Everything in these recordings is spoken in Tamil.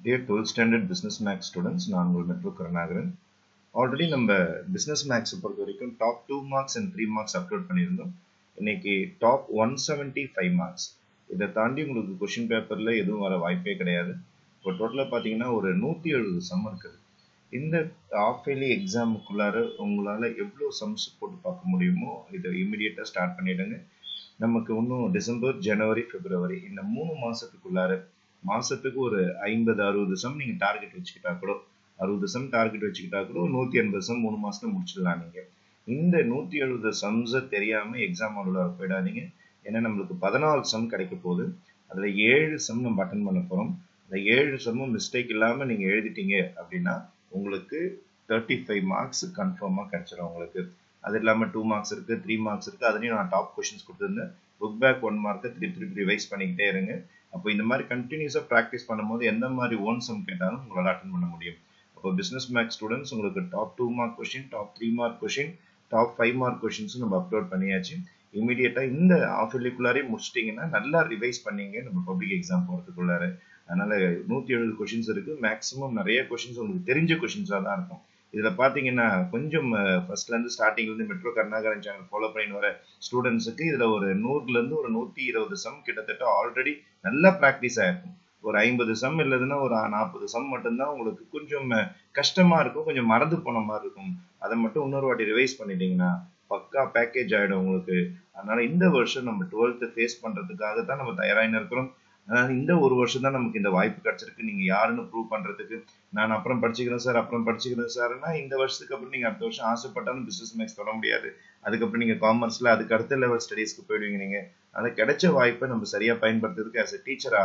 Dear 12th standard business max students, நான் உங்கள் மெட்ரோ கருணாகரன். ஆல்ரெடி நம்ம பிஸ்னஸ் மேக்ஸை பொறுத்த வரைக்கும் top 2 marks and 3 marks upload பண்ணியிருந்தோம். இன்னைக்கு டாப் 175 மார்க்ஸ். இதை தாண்டி உங்களுக்கு கொஷின் பேப்பரில் எதுவும் வர வாய்ப்பே கிடையாது. இப்போ டோட்டலாக பார்த்தீங்கன்னா ஒரு 170 சம் இருக்குது. இந்த ஆஃப் இயர்லி எக்ஸாமுக்குள்ளார உங்களால் எவ்வளோ சம்ஸ் போட்டு பார்க்க முடியுமோ இதை இமிடியேட்டாக ஸ்டார்ட் பண்ணிவிடுங்க. நமக்கு இன்னும் டிசம்பர், ஜனவரி, பிப்ரவரி இந்த 3 மாதத்துக்குள்ளார மாசத்துக்கு ஒரு 50-60 சம் நீங்க டார்கெட் வச்சுக்கிட்டா கூட 60 சம் டார்கெட் வச்சுக்கிட்டா கூட 180 சம் 3 மாசத்துல முடிச்சிடலாம். நீங்க இந்த 170 சம்ஸ் தெரியாம எக்ஸாம் உள்ள போயிடாதீங்க. ஏன்னா நம்மளுக்கு 14 சம் கிடைக்க போகுது. அதுல 7 சம் நம்ம அட்டன் பண்ண போறோம். அந்த 7 சம்மும் மிஸ்டேக் இல்லாம நீங்க எழுதிட்டீங்க அப்படின்னா உங்களுக்கு 35 மார்க்ஸ் கன்ஃபார்மா கிடைச்சிடும் உங்களுக்கு. அது இல்லாம 2 மார்க்ஸ் இருக்கு, 3 மார்க்ஸ் இருக்கு. அதுலயும் நான் டாப் கொஸ்டின்ஸ் கொடுத்துருந்தேன். புக் பேக் 1 மார்க்கை திருப்பி ரிவைஸ் பண்ணிக்கிட்டே இருங்க. அப்போ இந்த மாதிரி கண்டினியூஸாக ப்ராக்டிஸ் பண்ணும்போது எந்த மாதிரி ஓன் சம் கேட்டாலும் உங்களால் அட்டன் பண்ண முடியும். அப்போ பிஸ்னஸ் மேக்ஸ் ஸ்டூடெண்ட்ஸ் உங்களுக்கு top 2 mark question, top 3 mark question, top 5 mark கொஸ்டின்ஸும் நம்ம அப்லோட் பண்ணியாச்சு. இமீடியட்டாக இந்த ஆஃப் இயர்லிக்குள்ளாரே முடிச்சிட்டிங்கன்னா நல்லா ரிவைஸ் பண்ணீங்க நம்ம பப்ளிக் எக்ஸாம் போகிறதுக்குள்ளார. அதனால 170 கொஸ்டின்ஸ் இருக்கு. மேக்ஸிமம் நிறைய கொஸ்டின்ஸ் உங்களுக்கு தெரிஞ்ச கொஸ்டின்ஸாக தான் இருக்கும். இதில் பார்த்தீங்கன்னா கொஞ்சம் ஃபர்ஸ்ட்லேருந்து ஸ்டார்டிங்லேருந்து மெட்ரோ கருணாகரன் சேனல் ஃபாலோ பண்ணிட்டு வர ஸ்டூடெண்ட்ஸுக்கு இதில் ஒரு 100லேருந்து ஒரு 120 சம் கிட்டத்தட்ட ஆல்ரெடி நல்லா ப்ராக்டிஸ் ஆகிருக்கும். ஒரு 50 சம் இல்லைன்னா ஒரு 40 சம் மட்டும்தான் உங்களுக்கு கொஞ்சம் கஷ்டமாக இருக்கும், கொஞ்சம் மறந்து போன மாதிரி இருக்கும். அதை மட்டும் இன்னொரு வாட்டி ரிவைஸ் பண்ணிட்டீங்கன்னா பக்கா பேக்கேஜ் ஆகிடும் உங்களுக்கு. அதனால இந்த வருஷம் நம்ம 12th ஃபேஸ் பண்ணுறதுக்காக தான் நம்ம தயாராக இருக்கிறோம். அதனால இந்த ஒரு வருஷம் தான் நமக்கு இந்த வாய்ப்பு கிடைச்சிருக்கு. நீங்க யாருன்னு ப்ரூவ் பண்றதுக்கு. நான் அப்புறம் படிச்சுக்கிறேன் சார்னா இந்த வருஷத்துக்கு அப்புறம் நீங்க அடுத்த வருஷம் ஆசைப்பட்டாலும் பிசினஸ் மேக்ஸ் தொட முடியாது. அதுக்கப்புறம் நீங்க காமர்ஸ்ல அதுக்கு அடுத்த லெவல் ஸ்டடீஸ்க்கு போயிடுவீங்க நீங்க. அதனால கிடைச்ச வாய்ப்பை நம்ம சரியா பயன்படுத்துறதுக்கு ஆஸ் எ டீச்சரா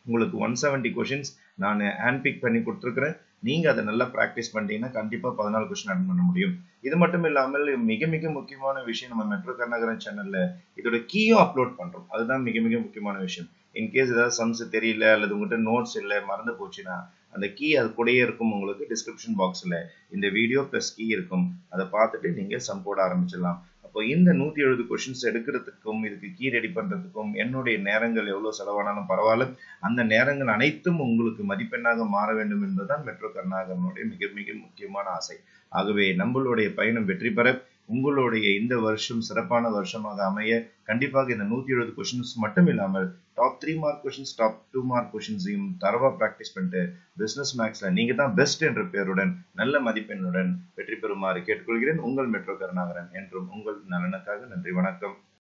உங்களுக்கு 170 கொஸ்டின்ஸ் நான் ஹேண்ட் பிக் பண்ணி கொடுத்துருக்கிறேன். நீங்க அதை நல்லா ப்ராக்டிஸ் பண்ணிட்டீங்கன்னா கண்டிப்பா 14 கொஸ்டின் அட்டன் பண்ண முடியும். இது மட்டும் இல்லாமல் மிக மிக முக்கியமான விஷயம், நம்ம மெட்ரோ கருணாகரன் சேனல்ல இதோட கீயும் அப்லோட் பண்றோம். அதுதான் மிக மிக முக்கியமான விஷயம். இன்கேஸ் ஏதாவது சம்ஸ் தெரியல அல்லது உங்கள்கிட்ட நோட்ஸ் இல்லை மறந்து போச்சுன்னா அந்த கீ அது கூடயே இருக்கும். உங்களுக்கு டிஸ்கிரிப்ஷன் பாக்ஸ்ல இந்த வீடியோ பிளஸ் கீ இருக்கும். அதை பார்த்துட்டு நீங்க சம் போட ஆரம்பிச்சிடலாம். அப்போ இந்த 170 கொஸ்டின்ஸ் எடுக்கிறதுக்கும் இதுக்கு கீ ரெடி பண்றதுக்கும் என்னுடைய நேரங்கள் எவ்வளவு செலவானாலும் பரவாயில்ல. அந்த நேரங்கள் அனைத்தும் உங்களுக்கு மதிப்பெண்ணாக மாற வேண்டும் என்பதுதான் மெட்ரோ கருணாகரனுடைய மிக மிக முக்கியமான ஆசை. ஆகவே நம்மளுடைய பயணம் வெற்றி பெற உங்களுடைய இந்த வருஷம் சிறப்பான வருஷமாக அமைய கண்டிப்பாக இந்த 170 கொஸ்டின்ஸ் மட்டும் இல்லாமல் top 3 mark questions, top 2 mark கொஸ்டின்ஸையும் தரவா பிராக்டிஸ் பண்ணிட்டு பிசினஸ் மேக்ஸ்ல நீங்க தான் பெஸ்ட் என்ற பெயருடன் நல்ல மதிப்பெண்ணுடன் வெற்றி பெறுமாறு கேட்டுக்கொள்கிறேன். உங்கள் மெட்ரோ கருணாகரன். என்றும் உங்கள் நலனுக்காக. நன்றி, வணக்கம்.